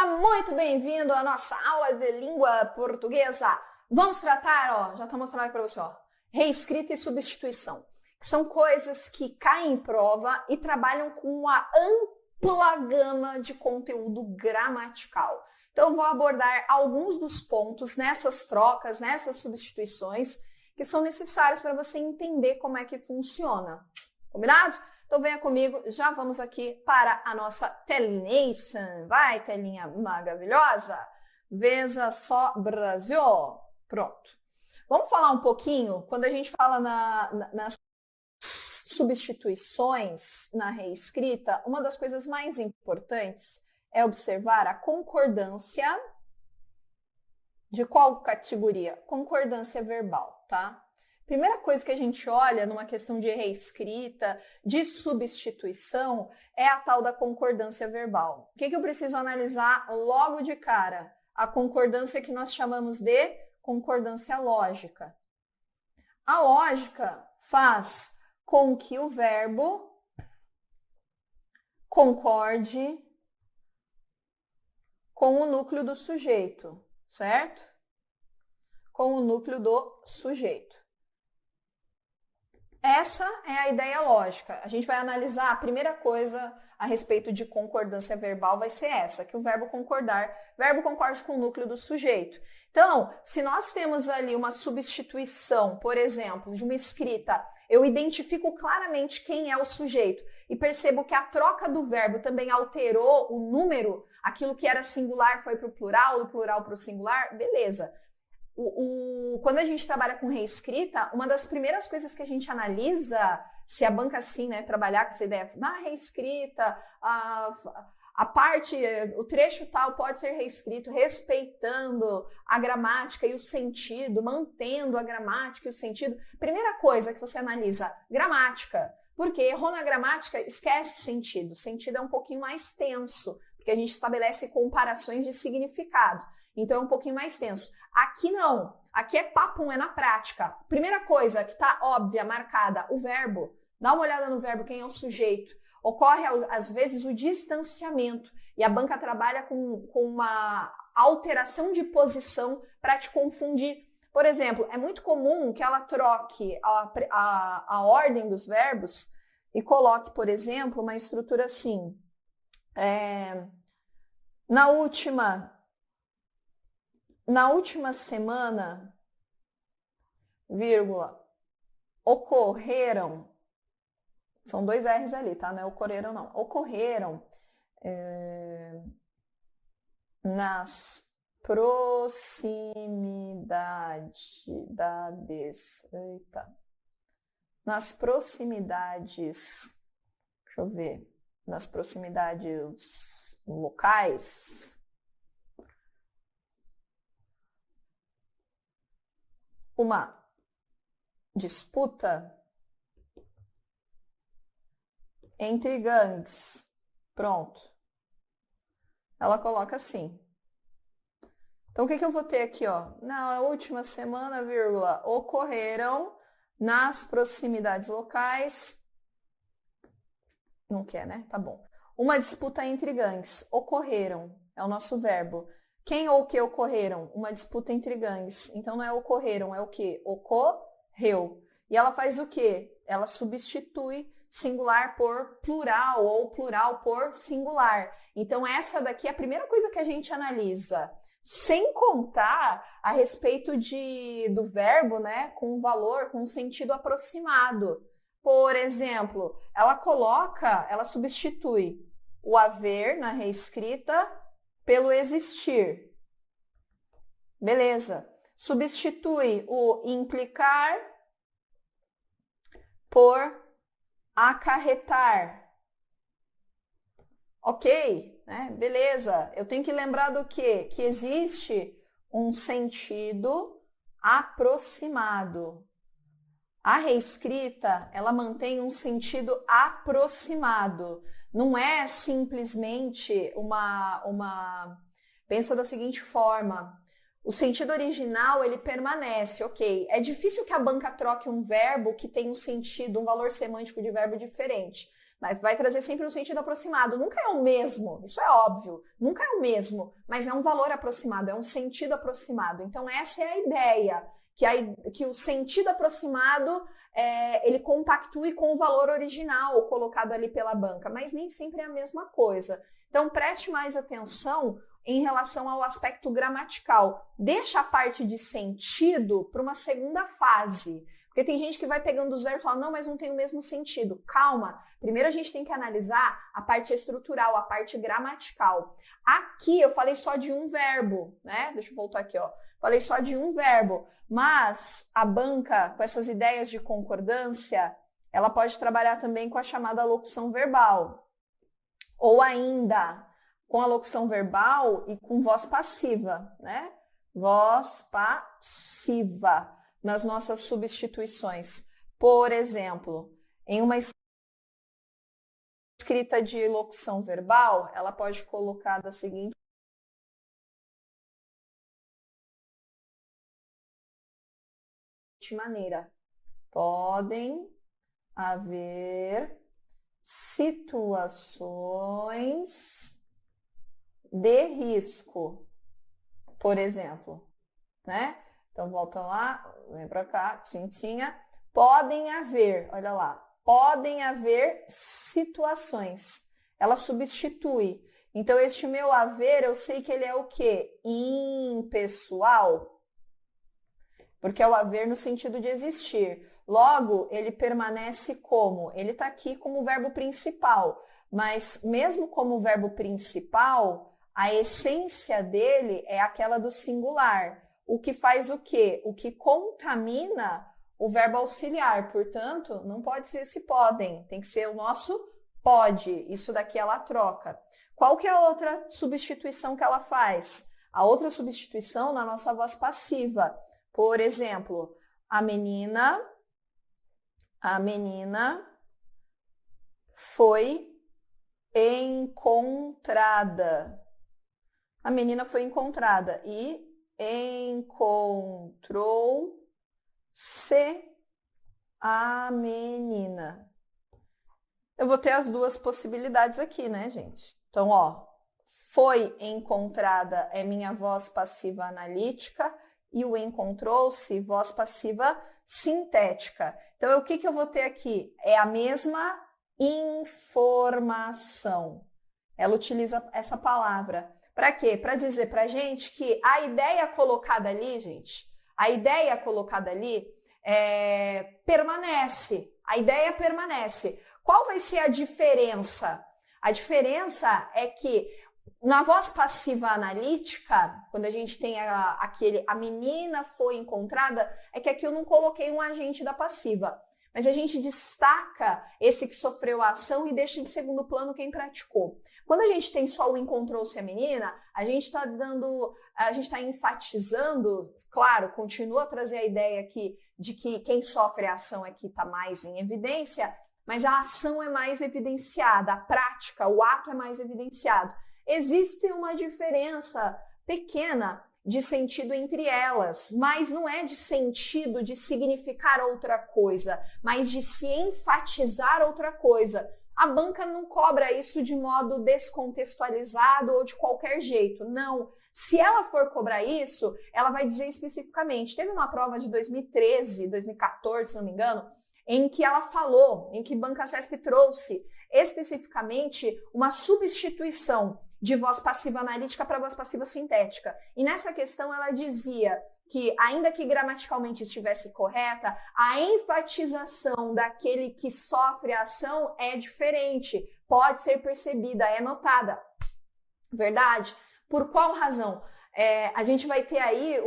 Seja muito bem-vindo à nossa aula de língua portuguesa. Vamos tratar, já está mostrando aqui para você, reescrita e substituição, que são coisas que caem em prova e trabalham com uma ampla gama de conteúdo gramatical. Então, eu vou abordar alguns dos pontos nessas trocas, nessas substituições, que são necessários para você entender como é que funciona. Combinado? Então venha comigo, já vamos aqui para a nossa telination. Vai, telinha maravilhosa. Veja só, Brasil. Pronto. Vamos falar um pouquinho, quando a gente fala nas substituições na reescrita, uma das coisas mais importantes é observar a concordância. De qual categoria? Concordância verbal, tá? Primeira coisa que a gente olha numa questão de reescrita, de substituição, é a tal da concordância verbal. O que eu preciso analisar logo de cara? A concordância que nós chamamos de concordância lógica. A lógica faz com que o verbo concorde com o núcleo do sujeito, certo? Com o núcleo do sujeito. Essa é a ideia lógica. A gente vai analisar a primeira coisa a respeito de concordância verbal vai ser essa, que o verbo concorde com o núcleo do sujeito. Então, se nós temos ali uma substituição, por exemplo, de uma escrita, eu identifico claramente quem é o sujeito e percebo que a troca do verbo também alterou o número, aquilo que era singular foi para o plural, do plural para o singular, beleza. Quando a gente trabalha com reescrita, uma das primeiras coisas que a gente analisa, se a banca assim, né, trabalhar com essa ideia, reescrita, a parte, o trecho tal pode ser reescrito respeitando a gramática e o sentido, mantendo a gramática e o sentido. Primeira coisa que você analisa, gramática. Porque errou na gramática, esquece sentido. Sentido é um pouquinho mais tenso, porque a gente estabelece comparações de significado. Então é um pouquinho mais tenso. Aqui não. Aqui é papum, é na prática. Primeira coisa que está óbvia, marcada, o verbo. Dá uma olhada no verbo, quem é o sujeito. Ocorre, às vezes, o distanciamento. E a banca trabalha com uma alteração de posição para te confundir. Por exemplo, é muito comum que ela troque a ordem dos verbos e coloque, por exemplo, uma estrutura assim. Na última semana, vírgula, ocorreram, são dois R's ali, tá? Não é ocorreram, não. Ocorreram nas proximidades, nas proximidades, deixa eu ver, nas proximidades locais, uma disputa entre gangues. Pronto. Ela coloca assim. Então, o que eu vou ter aqui, Na última semana, vírgula, ocorreram nas proximidades locais. Não quer, né? Tá bom. Uma disputa entre gangues. Ocorreram. É o nosso verbo. Quem ou o que ocorreram? Uma disputa entre gangues. Então, não é ocorreram, é o que? Ocorreu. E ela faz o quê? Ela substitui singular por plural ou plural por singular. Então, essa daqui é a primeira coisa que a gente analisa. Sem contar a respeito do verbo, né? Com valor, com sentido aproximado. Por exemplo, ela substitui o haver na reescrita pelo existir. Beleza. Substitui o implicar por acarretar. Ok, né? Beleza. Eu tenho que lembrar do quê? Que existe um sentido aproximado. A reescrita, ela mantém um sentido aproximado. Não é simplesmente Pensa da seguinte forma, o sentido original, ele permanece, ok. É difícil que a banca troque um verbo que tem um sentido, um valor semântico de verbo diferente. mas vai trazer sempre um sentido aproximado. Nunca é o mesmo, isso é óbvio, nunca é o mesmo, mas é um valor aproximado, é um sentido aproximado. Então essa é a ideia, que o sentido aproximado ele compactue com o valor original colocado ali pela banca, mas nem sempre é a mesma coisa. Então preste mais atenção em relação ao aspecto gramatical. Deixa a parte de sentido para uma segunda fase. Porque tem gente que vai pegando os verbos e fala, não, mas não tem o mesmo sentido. Calma, primeiro a gente tem que analisar a parte estrutural, a parte gramatical. Aqui eu falei só de um verbo, né? Deixa eu voltar aqui, ó. Falei só de um verbo, mas a banca, com essas ideias de concordância, ela pode trabalhar também com a chamada locução verbal. Ou ainda com a locução verbal e com voz passiva, né? Voz passiva nas nossas substituições. Por exemplo, em uma escrita de locução verbal, ela pode colocar da seguinte maneira: podem haver situações de risco, por exemplo, né? Então, volta lá, vem para cá, tinha. Podem haver, olha lá, podem haver situações. Ela substitui. Então, este meu haver, eu sei que ele é o quê? Impessoal. Porque é o haver no sentido de existir. Logo, ele permanece como? Ele está aqui como verbo principal. Mas, mesmo como verbo principal, a essência dele é aquela do singular. O que faz o quê? O que contamina o verbo auxiliar. Portanto, não pode ser esse podem, tem que ser o nosso pode. Isso daqui ela troca. Qual que é a outra substituição que ela faz? A outra substituição na nossa voz passiva. Por exemplo, a menina foi encontrada. A menina foi encontrada e encontrou-se a menina. Eu vou ter as duas possibilidades aqui, né, gente? Então, ó, foi encontrada é minha voz passiva analítica e o encontrou-se, voz passiva sintética. Então, o que eu vou ter aqui? É a mesma informação. Ela utiliza essa palavra. Para quê? Para dizer para a gente que a ideia colocada ali, gente, a ideia colocada ali permanece. A ideia permanece. Qual vai ser a diferença? A diferença é que na voz passiva analítica, quando a gente tem a menina foi encontrada, é que aqui eu não coloquei um agente da passiva. Mas a gente destaca esse que sofreu a ação e deixa em segundo plano quem praticou. Quando a gente tem só o encontrou-se a menina, a gente está enfatizando, claro, continua a trazer a ideia aqui de que quem sofre a ação é que está mais em evidência, mas a ação é mais evidenciada, a prática, o ato é mais evidenciado. Existe uma diferença pequena de sentido entre elas, mas não é de sentido de significar outra coisa, mas de se enfatizar outra coisa. A banca não cobra isso de modo descontextualizado ou de qualquer jeito, não. Se ela for cobrar isso, ela vai dizer especificamente. Teve uma prova de 2013, 2014, se não me engano, em que ela falou, em que Banca CESP trouxe especificamente uma substituição de voz passiva analítica para voz passiva sintética. E nessa questão ela dizia que, ainda que gramaticalmente estivesse correta, a enfatização daquele que sofre a ação é diferente, pode ser percebida, é notada. Verdade? Por qual razão? A gente vai ter aí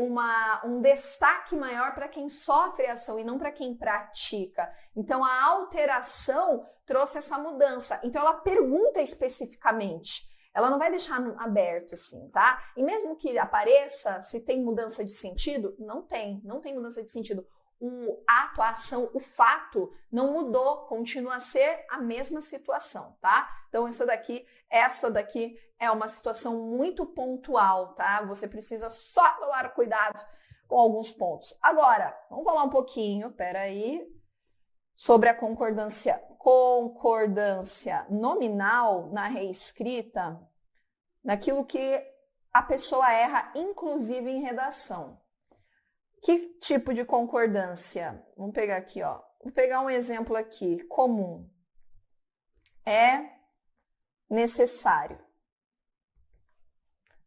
um destaque maior para quem sofre a ação e não para quem pratica. Então, a alteração trouxe essa mudança. Então, ela pergunta especificamente. Ela não vai deixar aberto assim, tá? E mesmo que apareça, se tem mudança de sentido, não tem mudança de sentido. O ato, a ação, o fato não mudou, continua a ser a mesma situação, tá? Então, essa daqui é uma situação muito pontual, tá? Você precisa só tomar cuidado com alguns pontos. Agora, vamos falar um pouquinho, peraí, sobre a concordância concordância nominal na reescrita, naquilo que a pessoa erra, inclusive em redação. Que tipo de concordância? Vamos pegar aqui, ó. Vou pegar um exemplo aqui, comum. É necessário.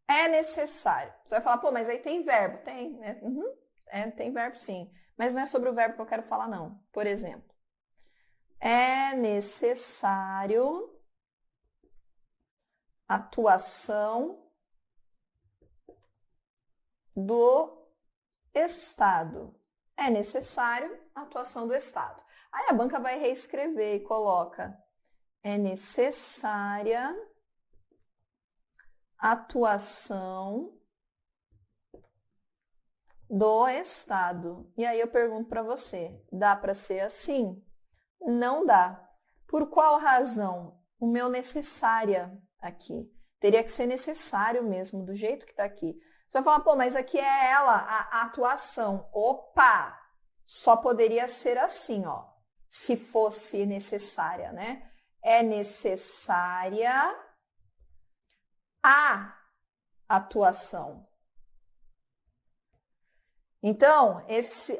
É necessário. Você vai falar, pô, mas aí tem verbo. Tem, né? Tem verbo sim. Mas não é sobre o verbo que eu quero falar, não. Por exemplo, é necessário atuação do Estado. É necessário a atuação do Estado. Aí a banca vai reescrever e coloca: é necessária atuação do Estado. E aí eu pergunto para você, dá para ser assim? Não dá. Por qual razão? O meu necessária aqui. Teria que ser necessário mesmo, do jeito que está aqui. Você vai falar, pô, mas aqui é ela, a atuação. Opa! Só poderia ser assim, ó. Se fosse necessária, né? É necessária a atuação. Então,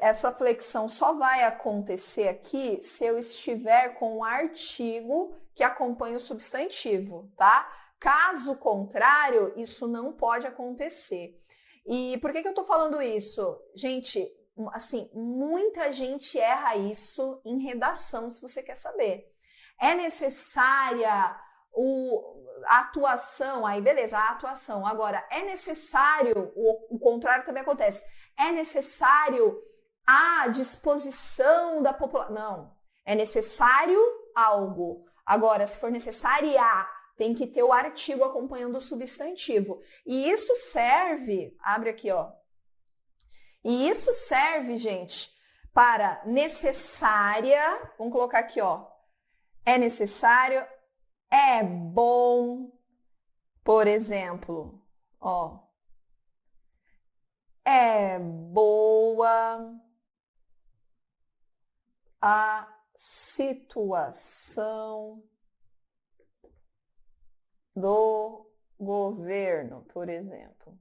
essa flexão só vai acontecer aqui se eu estiver com um artigo que acompanha o substantivo, tá? Caso contrário, isso não pode acontecer. E por que eu tô falando isso? Gente, assim, muita gente erra isso em redação, se você quer saber. É necessária a atuação, aí beleza, a atuação. Agora, é necessário, o contrário também acontece. É necessário a disposição da população. Não, é necessário algo. Agora, se for necessária, tem que ter o artigo acompanhando o substantivo. E isso serve, abre aqui, ó. E isso serve, gente, para necessária, vamos colocar aqui, ó. É necessário, é bom, por exemplo, ó. É boa a situação do governo, por exemplo.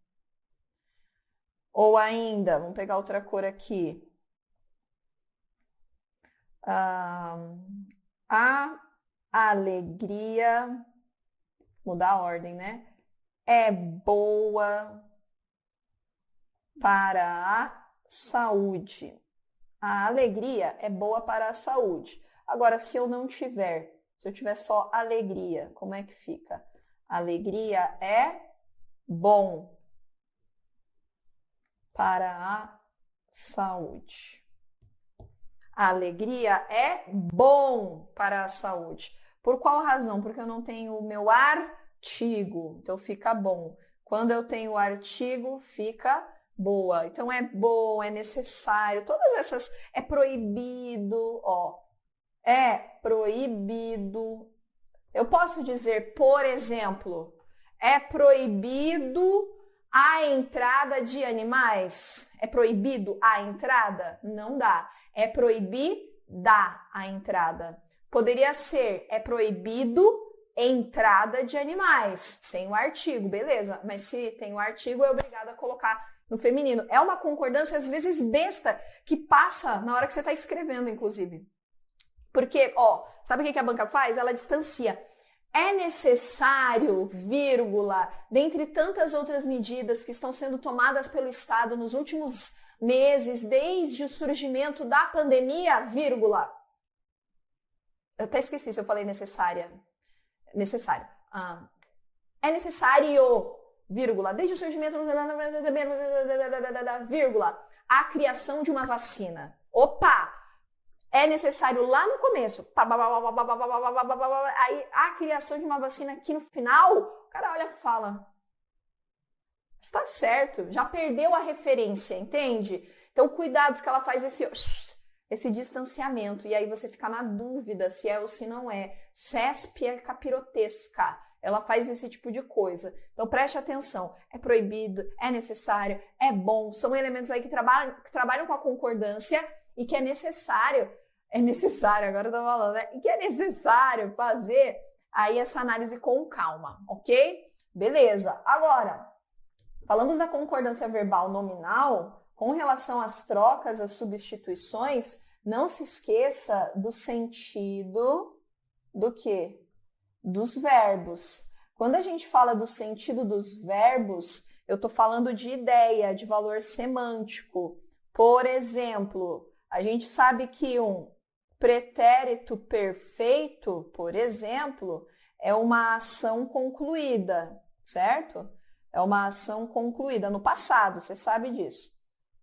Ou ainda, vamos pegar outra cor aqui. A alegria, mudar a ordem, né? É boa para a saúde. A alegria é boa para a saúde. Agora, se eu não tiver, se eu tiver só alegria, como é que fica? Alegria é bom para a saúde. A alegria é bom para a saúde. Por qual razão? Porque eu não tenho o meu artigo, então fica bom. Quando eu tenho o artigo, fica boa. Então é bom, é necessário, todas essas, é proibido, ó. É proibido. Eu posso dizer, por exemplo, é proibido a entrada de animais? É proibido a entrada? Não dá. É proibida a entrada. Poderia ser, é proibido entrada de animais, sem o artigo, beleza. Mas se tem o artigo, é obrigado a colocar no feminino. É uma concordância, às vezes, besta, que passa na hora que você está escrevendo, inclusive. Porque, ó, sabe o que a banca faz? Ela distancia. É necessário, vírgula, dentre tantas outras medidas que estão sendo tomadas pelo Estado nos últimos meses, desde o surgimento da pandemia, vírgula. Eu até esqueci se eu falei necessária. Necessário. É necessário, vírgula, desde o surgimento, vírgula, a criação de uma vacina. Opa! É necessário lá no começo. Aí a criação de uma vacina aqui no final, o cara olha e fala, está certo, já perdeu a referência, entende? Então cuidado, porque ela faz esse distanciamento, e aí você fica na dúvida se é ou se não é. CESP é capirotesca, ela faz esse tipo de coisa. Então preste atenção, é proibido, é necessário, é bom, são elementos aí que trabalham com a concordância e que é necessário é necessário, agora eu tô falando, né? Que é necessário fazer aí essa análise com calma, ok? Beleza. Agora, falamos da concordância verbal nominal, com relação às trocas, às substituições, não se esqueça do sentido do quê? Dos verbos. Quando a gente fala do sentido dos verbos, eu estou falando de ideia, de valor semântico. Por exemplo, a gente sabe que um pretérito perfeito, por exemplo, é uma ação concluída, certo? É uma ação concluída no passado, você sabe disso.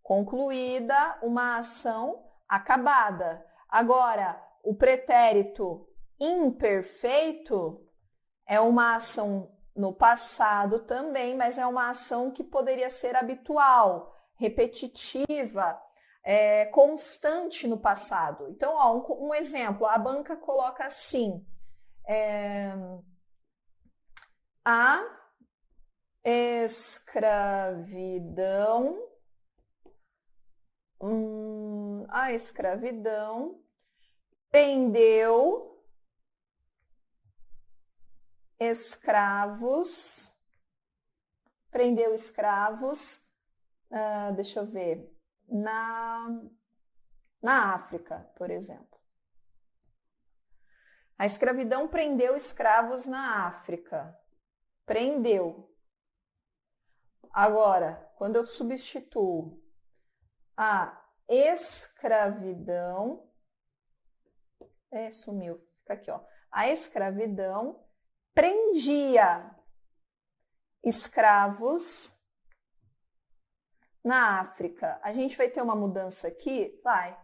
Concluída, uma ação acabada. Agora, o pretérito imperfeito é uma ação no passado também, mas é uma ação que poderia ser habitual, repetitiva, constante no passado. Então, ó, um exemplo, a banca coloca assim, a escravidão, prendeu escravos, deixa eu ver, na África, por exemplo. A escravidão prendeu escravos na África. Prendeu. Agora, quando eu substituo a escravidão, sumiu, fica aqui, ó. A escravidão prendia escravos na África. A gente vai ter uma mudança aqui? Vai.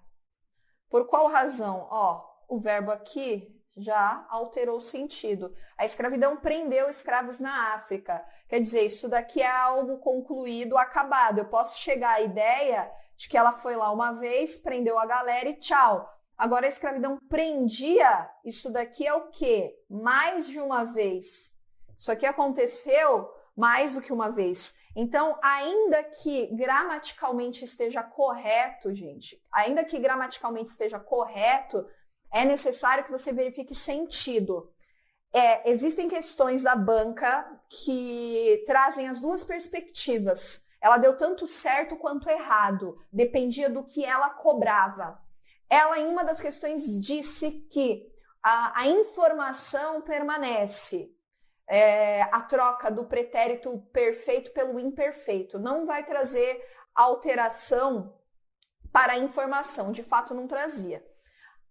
Por qual razão? Ó, o verbo aqui já alterou o sentido. A escravidão prendeu escravos na África. Quer dizer, isso daqui é algo concluído, acabado. Eu posso chegar à ideia de que ela foi lá uma vez, prendeu a galera e tchau. Agora, a escravidão prendia, isso daqui é o quê? Mais de uma vez. Isso aqui aconteceu mais do que uma vez. Então, ainda que gramaticalmente esteja correto, gente, ainda que gramaticalmente esteja correto, é necessário que você verifique sentido. Existem questões da banca que trazem as duas perspectivas. Ela deu tanto certo quanto errado, dependia do que ela cobrava. Ela, em uma das questões, disse que a informação permanece. A troca do pretérito perfeito pelo imperfeito não vai trazer alteração para a informação, de fato não trazia.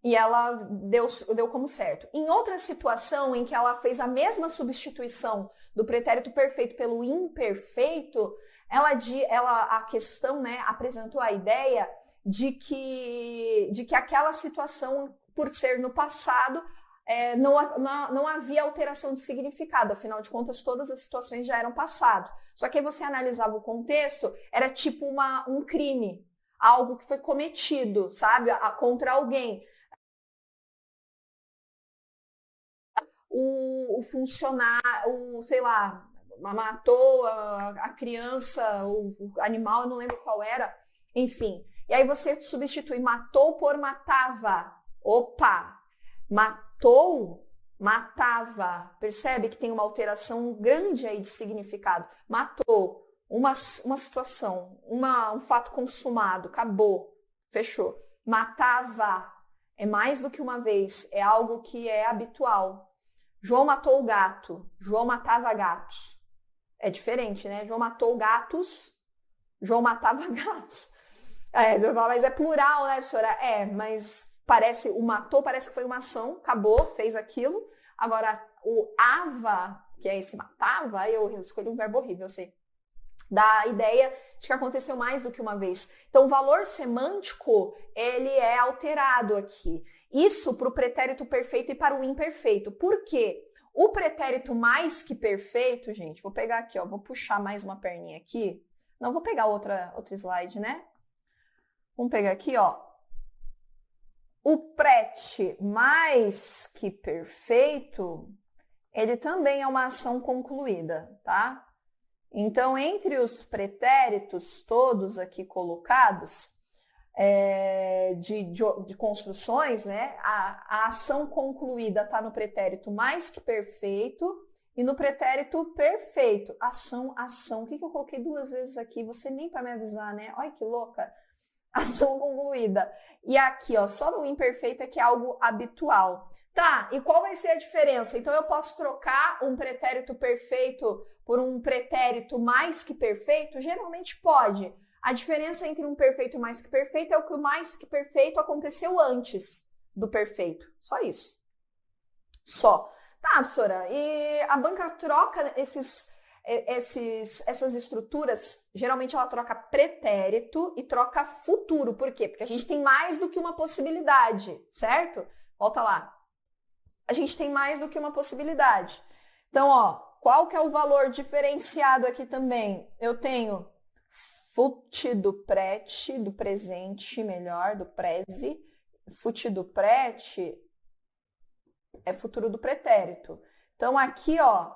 E ela deu como certo. Em outra situação em que ela fez a mesma substituição do pretérito perfeito pelo imperfeito, a questão, né, apresentou a ideia de que aquela situação, por ser no passado, não havia alteração de significado, afinal de contas, todas as situações já eram passado. Só que aí você analisava o contexto, era tipo um crime, algo que foi cometido, sabe, contra alguém. O funcionário, sei lá, matou a criança, o animal, eu não lembro qual era, enfim. E aí você substitui matou por matava. Opa! Matou, matava. Percebe que tem uma alteração grande aí de significado. Matou, uma situação, um fato consumado, acabou, fechou. Matava, é mais do que uma vez, é algo que é habitual. João matou o gato, João matava gatos. É diferente, né? João matou gatos, João matava gatos. Mas é plural, né, professora? Mas o matou parece que foi uma ação, acabou, fez aquilo. Agora, o ava, que é esse matava, eu escolhi um verbo horrível, eu sei. Dá a ideia de que aconteceu mais do que uma vez. Então, o valor semântico, ele é alterado aqui. Isso para o pretérito perfeito e para o imperfeito. Por quê? O pretérito mais que perfeito, gente, vou pegar aqui, ó, vou puxar mais uma perninha aqui. Não, vou pegar outro slide, né? Vamos pegar aqui, ó. O prete mais que perfeito, ele também é uma ação concluída, tá? Então, entre os pretéritos todos aqui colocados, de construções, né? A ação concluída está no pretérito mais que perfeito e no pretérito perfeito. Ação. O que eu coloquei 2 vezes aqui? Você nem para me avisar, né? Olha que louca. Ação concluída. E aqui, ó, só no imperfeito é que é algo habitual. Tá, e qual vai ser a diferença? Então, eu posso trocar um pretérito perfeito por um pretérito mais que perfeito? Geralmente pode. A diferença entre um perfeito e mais que perfeito é o que o mais que perfeito aconteceu antes do perfeito. Só isso. Só. Tá, professora, e a banca troca essas estruturas, geralmente ela troca pretérito e troca futuro. Por quê? Porque a gente tem mais do que uma possibilidade, certo? Volta lá. A gente tem mais do que uma possibilidade. Então, ó, qual que é o valor diferenciado aqui também? Eu tenho fut do prete, do presente, melhor, do preze. Fut do prete é futuro do pretérito. Então, aqui, ó,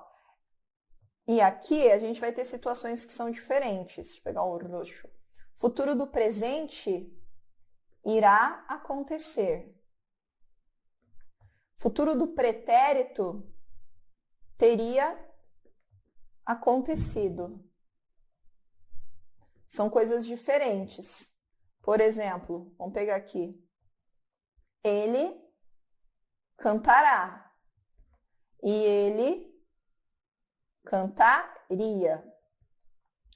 e aqui a gente vai ter situações que são diferentes. Deixa eu pegar o roxo. Futuro do presente irá acontecer. Futuro do pretérito teria acontecido. São coisas diferentes. Por exemplo, vamos pegar aqui. Ele cantará. E ele cantaria.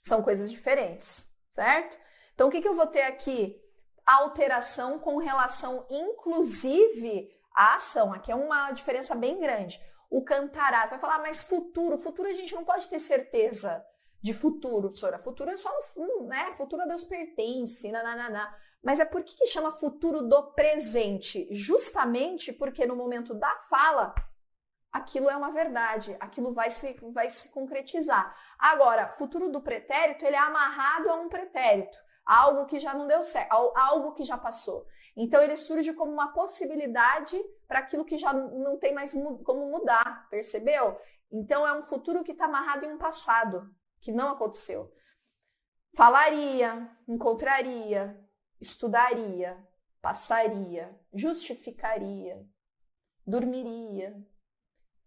São coisas diferentes, certo? Então, o que eu vou ter aqui? Alteração com relação, inclusive, à ação. Aqui é uma diferença bem grande. O cantará, você vai falar, mas futuro a gente não pode ter certeza de futuro, professora. Futuro é só no fundo, né? Futuro a Deus pertence, nananá. Mas é por que chama futuro do presente? Justamente porque no momento da fala, aquilo é uma verdade, aquilo vai se concretizar. Agora, futuro do pretérito, ele é amarrado a um pretérito, algo que já não deu certo, algo que já passou. Então, ele surge como uma possibilidade para aquilo que já não tem mais como mudar, percebeu? Então, é um futuro que está amarrado em um passado, que não aconteceu. Falaria, encontraria, estudaria, passaria, justificaria, dormiria,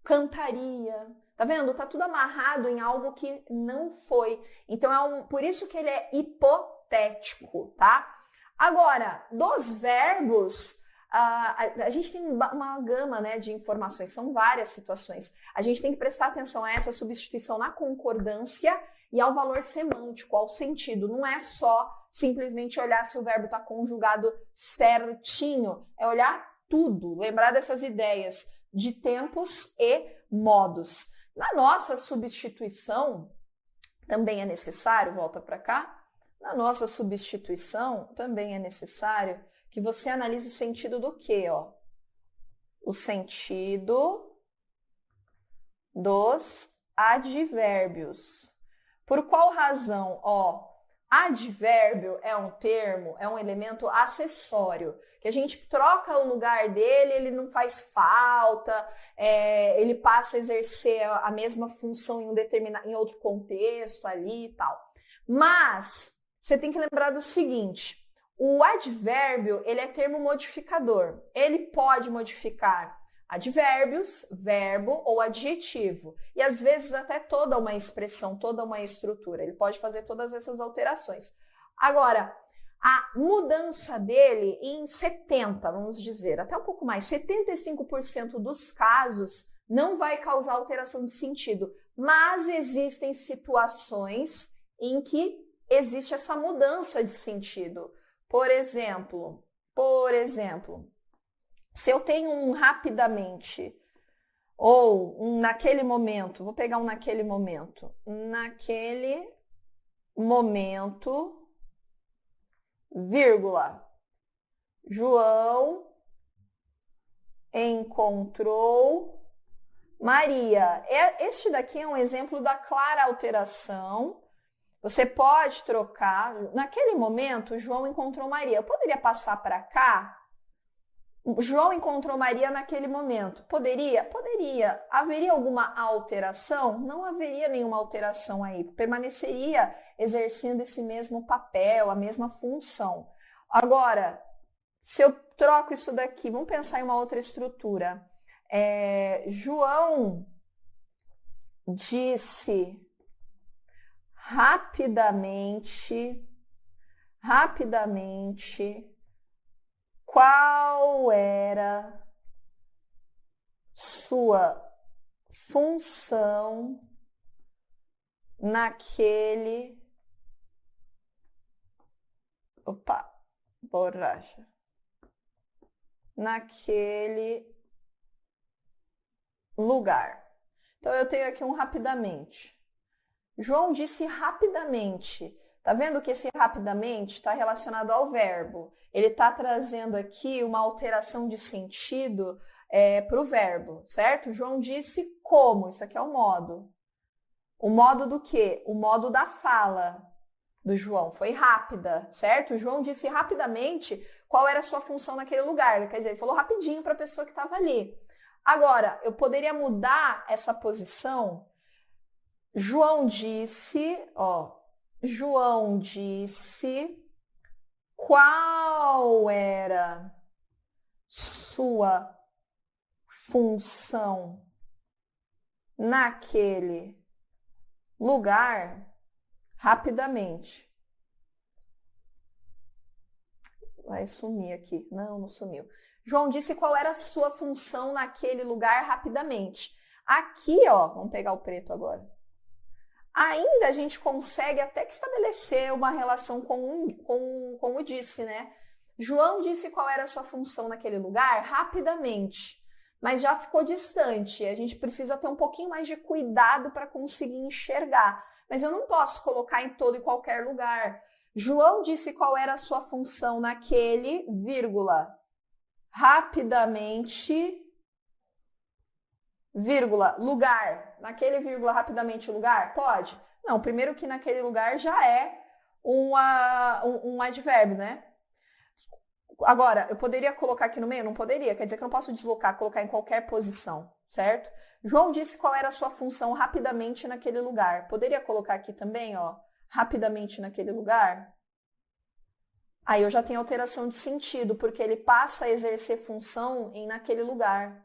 cantaria. Tá vendo? Tá tudo amarrado em algo que não foi. Então, por isso que ele é hipotético, tá? Agora, dos verbos, a gente tem uma gama, né, de informações, são várias situações. A gente tem que prestar atenção a essa substituição na concordância e ao valor semântico, ao sentido. Não é só simplesmente olhar se o verbo está conjugado certinho, é olhar tudo, lembrar dessas ideias de tempos e modos. Na nossa substituição, também é necessário, volta para cá, na nossa substituição, também é necessário que você analise o sentido do quê, ó? O sentido dos advérbios. Por qual razão? Ó, advérbio é um termo, é um elemento acessório, que a gente troca o lugar dele, ele não faz falta, ele passa a exercer a mesma função em outro contexto ali e tal. Mas você tem que lembrar do seguinte, o advérbio, ele é termo modificador. Ele pode modificar advérbios, verbo ou adjetivo. E às vezes até toda uma expressão, toda uma estrutura. Ele pode fazer todas essas alterações. Agora, a mudança dele em 70, vamos dizer, até um pouco mais, 75% dos casos não vai causar alteração de sentido. Mas existem situações em que existe essa mudança de sentido. Por exemplo, se eu tenho um rapidamente ou um naquele momento, vou pegar um naquele momento, vírgula, João encontrou Maria. Este daqui é um exemplo da clara alteração. Você pode trocar. Naquele momento, João encontrou Maria. Eu poderia passar para cá? João encontrou Maria naquele momento. Poderia? Poderia. Haveria alguma alteração? Não haveria nenhuma alteração aí. Permaneceria exercendo esse mesmo papel, a mesma função. Agora, se eu troco isso daqui, vamos pensar em uma outra estrutura. João disse rapidamente qual era sua função naquele naquele lugar. Então eu tenho aqui um rapidamente. João disse rapidamente. Tá vendo que esse rapidamente está relacionado ao verbo? Ele está trazendo aqui uma alteração de sentido para o verbo, certo? João disse como, isso aqui é o modo. O modo do quê? O modo da fala do João, foi rápida, certo? O João disse rapidamente qual era a sua função naquele lugar, quer dizer, ele falou rapidinho para a pessoa que estava ali. Agora, eu poderia mudar essa posição. João disse qual era sua função naquele lugar rapidamente. Vai sumir aqui. Não sumiu. João disse qual era a sua função naquele lugar rapidamente. Aqui, vamos pegar o preto agora. Ainda a gente consegue até que estabelecer uma relação com o disse, né? João disse qual era a sua função naquele lugar rapidamente, mas já ficou distante. A gente precisa ter um pouquinho mais de cuidado para conseguir enxergar. Mas eu não posso colocar em todo e qualquer lugar. João disse qual era a sua função naquele, vírgula, rapidamente, vírgula, lugar. Naquele, vírgula, rapidamente, lugar? Pode? Não, primeiro que naquele lugar já é um advérbio, né? Agora, eu poderia colocar aqui no meio? Não poderia. Quer dizer que eu não posso deslocar, colocar em qualquer posição, certo? João disse qual era a sua função rapidamente naquele lugar. Poderia colocar aqui também, rapidamente naquele lugar? Aí eu já tenho alteração de sentido, porque ele passa a exercer função naquele lugar.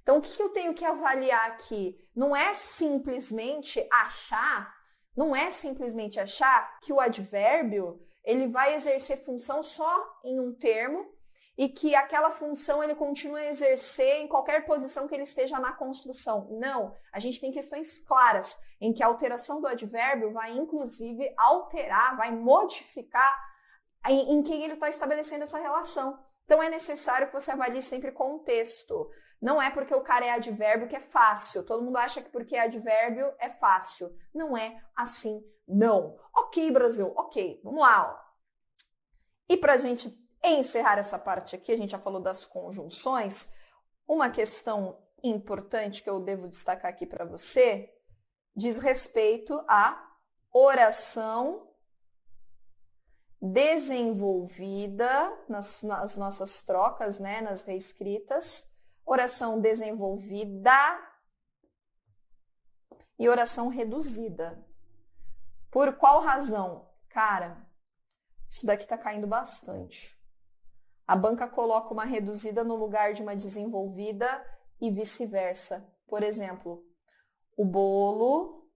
Então, o que eu tenho que avaliar aqui? Não é simplesmente achar que o advérbio ele vai exercer função só em um termo e que aquela função ele continua a exercer em qualquer posição que ele esteja na construção. Não, a gente tem questões claras em que a alteração do advérbio vai inclusive alterar, vai modificar em quem ele está estabelecendo essa relação. Então é necessário que você avalie sempre contexto. Não é porque o cara é advérbio que é fácil. Todo mundo acha que porque é advérbio é fácil. Não é assim, não. Ok, Brasil, ok, vamos lá. E para a gente encerrar essa parte aqui, a gente já falou das conjunções. Uma questão importante que eu devo destacar aqui para você diz respeito à oração desenvolvida nas nossas trocas, né, nas reescritas. Oração desenvolvida e oração reduzida. Por qual razão? Cara, isso daqui tá caindo bastante. A banca coloca uma reduzida no lugar de uma desenvolvida e vice-versa. Por exemplo, o bolo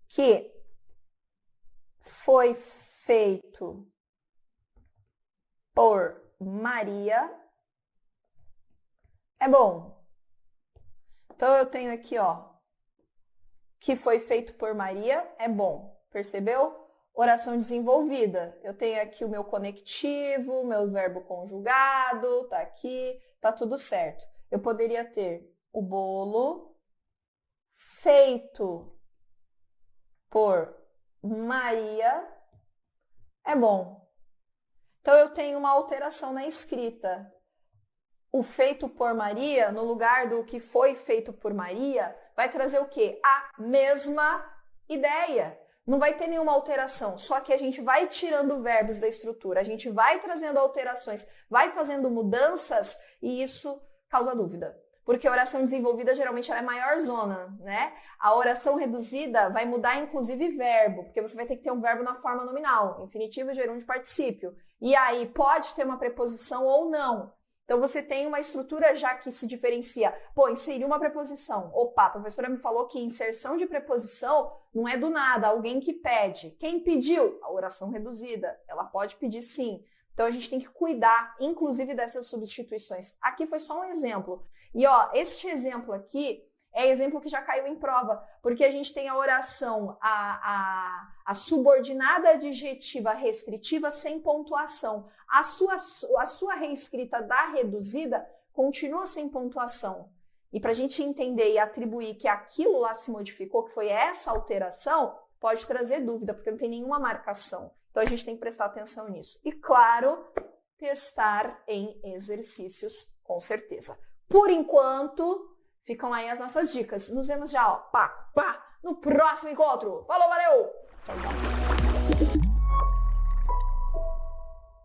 que foi feito por Maria é bom. Então eu tenho aqui, que foi feito por Maria é bom. Percebeu? Oração desenvolvida. Eu tenho aqui o meu conectivo, meu verbo conjugado, tá aqui, tá tudo certo. Eu poderia ter o bolo feito por Maria é bom. Então eu tenho uma alteração na escrita. O feito por Maria, no lugar do que foi feito por Maria, vai trazer o quê? A mesma ideia. Não vai ter nenhuma alteração, só que a gente vai tirando verbos da estrutura, a gente vai trazendo alterações, vai fazendo mudanças e isso causa dúvida. porque a oração desenvolvida geralmente ela é maior zona, né? A oração reduzida vai mudar inclusive verbo, porque você vai ter que ter um verbo na forma nominal, infinitivo, gerúndio, particípio. E aí pode ter uma preposição ou não. Então você tem uma estrutura já que se diferencia. Pô, inserir uma preposição. Opa, a professora me falou que inserção de preposição não é do nada, alguém que pede. Quem pediu? A oração reduzida. Ela pode pedir sim. Então a gente tem que cuidar, inclusive, dessas substituições. Aqui foi só um exemplo. E ó, este exemplo aqui é exemplo que já caiu em prova, porque a gente tem a oração, a subordinada adjetiva restritiva sem pontuação. A sua reescrita da reduzida continua sem pontuação. E para a gente entender e atribuir que aquilo lá se modificou, que foi essa alteração, pode trazer dúvida, porque não tem nenhuma marcação. Então a gente tem que prestar atenção nisso. E claro, testar em exercícios, com certeza. Por enquanto, ficam aí as nossas dicas. Nos vemos já, ó, no próximo encontro. Falou, valeu! Tchau, tchau.